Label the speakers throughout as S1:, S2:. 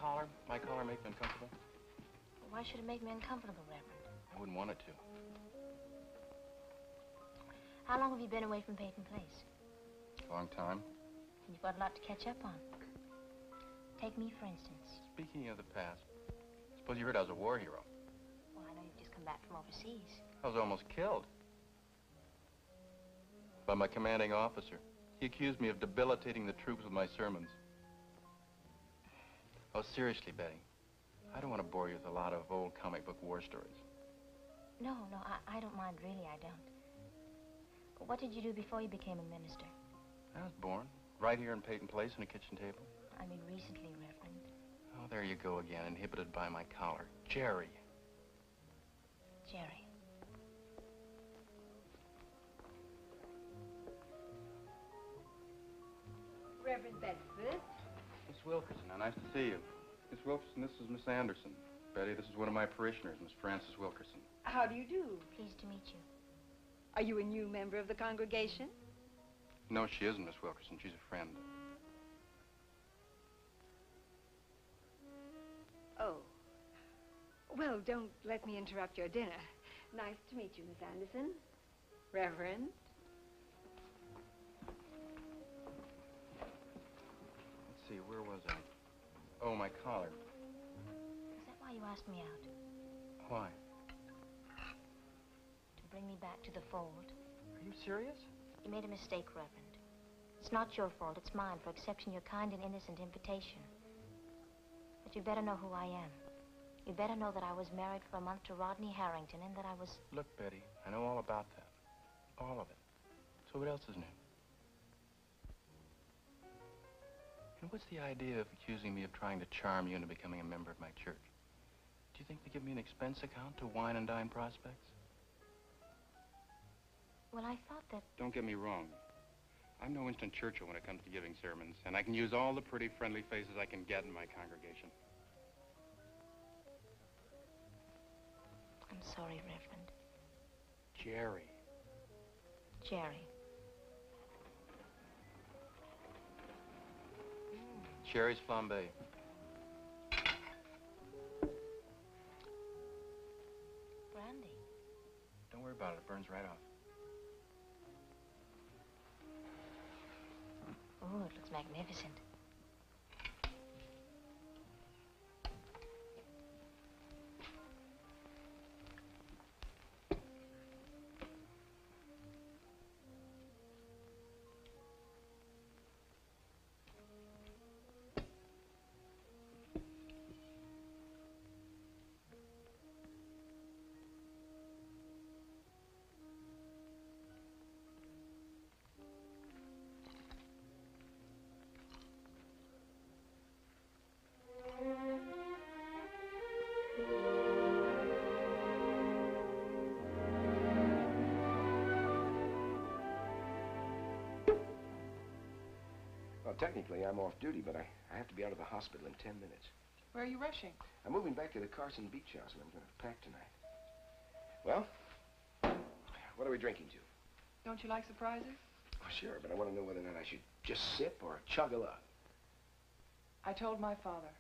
S1: collar? My collar make me uncomfortable?
S2: Well, why should it make me uncomfortable, Reverend?
S1: I wouldn't want it to.
S2: How long have you been away from Peyton Place?
S1: A long time.
S2: You've got a lot to catch up on. Take me, for instance.
S1: Speaking of the past, suppose you heard I was a war hero.
S2: Well, I know you've just come back from overseas.
S1: I was almost killed. By my commanding officer. He accused me of debilitating the troops with my sermons. Oh, seriously, Betty. I don't want to bore you with a lot of old comic book war stories.
S2: No, I don't mind, really, I don't. But what did you do before you became a minister?
S1: I was born right here in Peyton Place on a kitchen table.
S2: I mean, recently, Reverend.
S1: Oh, there you go again, inhibited by my collar. Jerry.
S2: Jerry.
S3: Reverend Bedford.
S1: Miss Wilkerson, now nice to see you. Miss Wilkerson, this is Miss Anderson. Betty, this is one of my parishioners, Miss Frances Wilkerson.
S3: How do you do?
S2: Pleased to meet you.
S3: Are you a new member of the congregation?
S1: No, she isn't, Miss Wilkerson. She's a friend.
S3: Oh. Well, don't let me interrupt your dinner. Nice to meet you, Miss Anderson. Reverend.
S1: Let's see, where was I? Oh, my collar.
S2: Is that why you asked me out?
S1: Why?
S2: To bring me back to the fold.
S1: Are you serious?
S2: You made a mistake, Reverend. It's not your fault, it's mine for accepting your kind and innocent invitation. But you better know who I am. You better know that I was married for a month to Rodney Harrington and that I was...
S1: Look, Betty, I know all about that. All of it. So what else is new? And what's the idea of accusing me of trying to charm you into becoming a member of my church? Do you think they give me an expense account to wine and dine prospects?
S2: Well, I thought that...
S1: Don't get me wrong. I'm no Winston Churchill when it comes to giving sermons, and I can use all the pretty, friendly faces I can get in my congregation.
S2: I'm sorry, Reverend.
S1: Jerry.
S2: Jerry.
S1: Cherries flambe.
S2: Brandy.
S1: Don't worry about it. It burns right off.
S2: Oh, it looks magnificent.
S4: Well, technically, I'm off duty, but I have to be out of the hospital in 10 minutes.
S5: Where are you rushing?
S4: I'm moving back to the Carson Beach House, and I'm going to pack tonight. Well, what are we drinking to?
S5: Don't you like surprises?
S4: Oh, sure, but I want to know whether or not I should just sip or chug a lot.
S5: I told my father.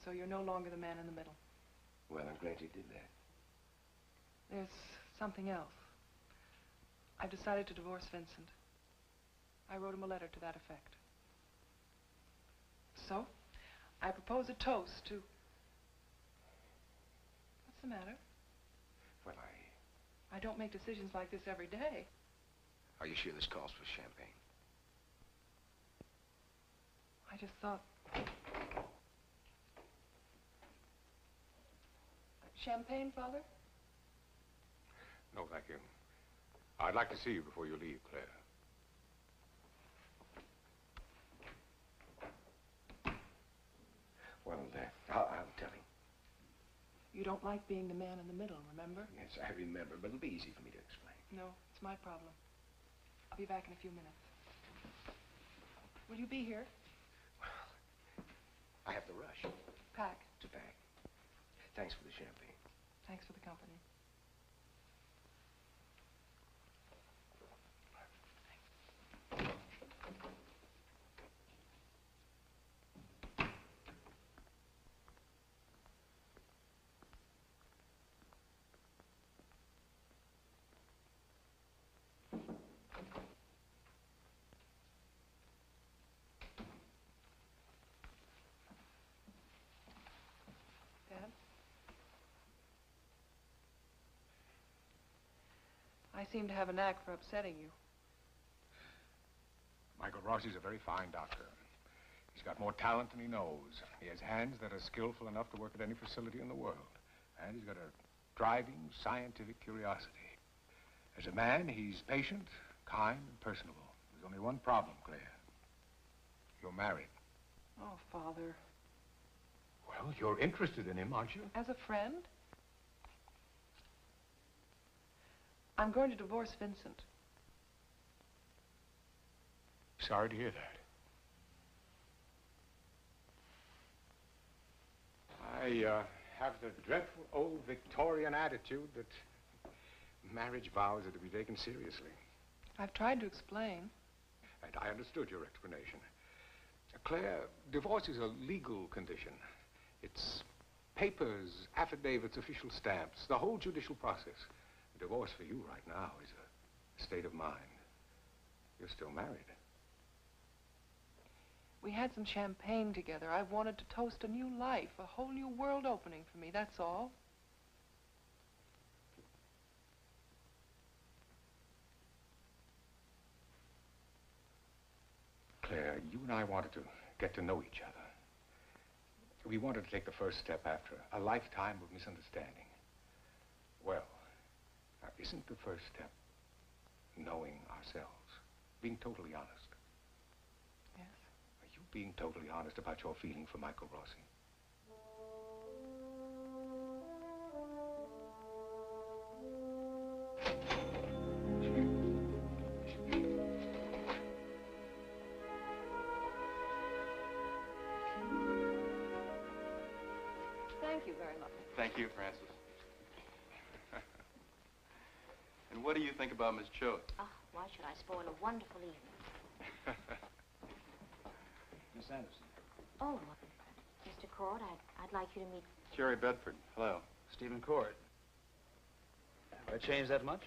S5: So you're no longer the man in the middle.
S4: Well, I'm glad you did that.
S5: There's something else. I've decided to divorce Vincent. I wrote him a letter to that effect. So, I propose a toast to... What's the matter?
S4: Well,
S5: I don't make decisions like this every day.
S4: Are you sure this calls for champagne?
S5: I just thought... Champagne, Father?
S6: No, thank you. I'd like to see you before you leave, Claire.
S4: Well, I'll tell him.
S5: You don't like being the man in the middle, remember?
S4: Yes, I remember, but it'll be easy for me to explain.
S5: No, it's my problem. I'll be back in a few minutes. Will you be here?
S4: Well, I have to rush.
S5: Pack.
S4: To pack. Thanks for the champagne.
S5: Thanks for the company. I seem to have a knack for upsetting you.
S6: Michael Rossi's a very fine doctor. He's got more talent than he knows. He has hands that are skillful enough to work at any facility in the world. And he's got a driving, scientific curiosity. As a man, he's patient, kind, and personable. There's only one problem, Claire. You're married.
S5: Oh, Father.
S6: Well, you're interested in him, aren't you?
S5: As a friend? I'm going to divorce Vincent.
S6: Sorry to hear that. I have the dreadful old Victorian attitude that marriage vows are to be taken seriously.
S5: I've tried to explain.
S6: And I understood your explanation. Claire, divorce is a legal condition. It's papers, affidavits, official stamps, the whole judicial process. Divorce for you right now is a state of mind. You're still married.
S5: We had some champagne together. I wanted to toast a new life, a whole new world opening for me, that's all.
S6: Claire, you and I wanted to get to know each other. We wanted to take the first step after a lifetime of misunderstanding. Well, now, isn't the first step knowing ourselves, being totally honest?
S5: Yes.
S6: Are you being totally honest about your feeling for Michael Rossi?
S5: Thank you very much.
S1: Thank you, Francis. And what do you think about Miss Choate?
S2: Oh, why should I spoil a wonderful evening?
S7: Miss Anderson.
S2: Oh, Mr. Cord, I'd like you to meet...
S1: Jerry Bedford. Hello.
S7: Stephen Cord. Have I changed that much?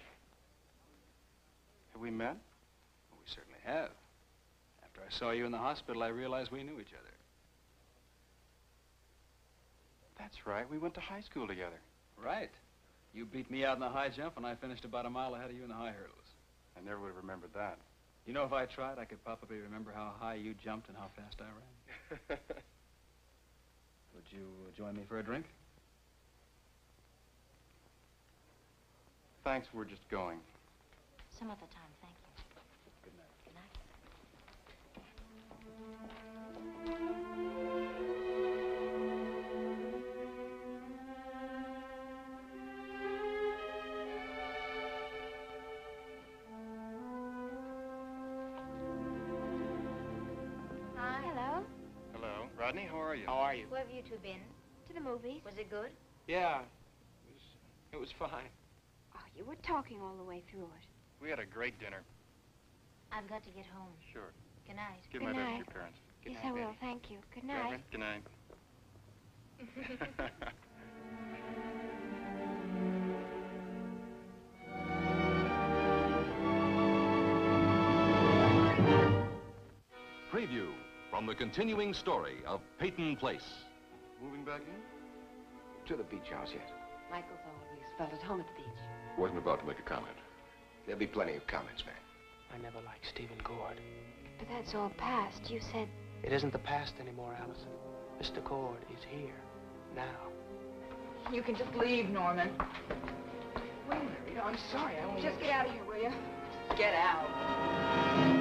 S1: Have we met?
S7: Well, we certainly have. After I saw you in the hospital, I realized we knew each other.
S1: That's right. We went to high school together.
S7: Right. You beat me out in the high jump, and I finished about a mile ahead of you in the high hurdles.
S1: I never would have remembered that.
S7: You know, if I tried, I could probably remember how high you jumped and how fast I ran. Would you join me for a drink?
S1: Thanks, we're just going.
S2: Some other time, thank you.
S7: Good night.
S2: Good night.
S1: Rodney, how are you?
S7: How are you?
S2: Where have you two been? To the movies. Was it good?
S7: Yeah, it was fine.
S3: Oh, you were talking all the way through it.
S1: We had a great dinner.
S2: I've got to get home.
S1: Sure.
S2: Good night.
S1: Give
S3: Good
S1: my best to
S3: night.
S1: your parents. Good
S3: Yes,
S1: night,
S3: I will.
S1: baby.
S3: Thank you. Good night.
S1: Reverend, good night.
S8: Preview from the continuing story of Peyton Place.
S1: Moving back in?
S4: To the beach house yet.
S3: Michael's always felt at home at the beach.
S6: Wasn't about to make a comment.
S4: There'll be plenty of comments, man.
S9: I never liked Stephen Cord.
S3: But that's all past. You said...
S9: It isn't the past anymore, Allison. Mr. Cord is here, now.
S5: You can just leave, Norman.
S4: Wait a minute, Rita, I'm sorry. I only...
S3: Just get out of here, will you?
S5: Get out.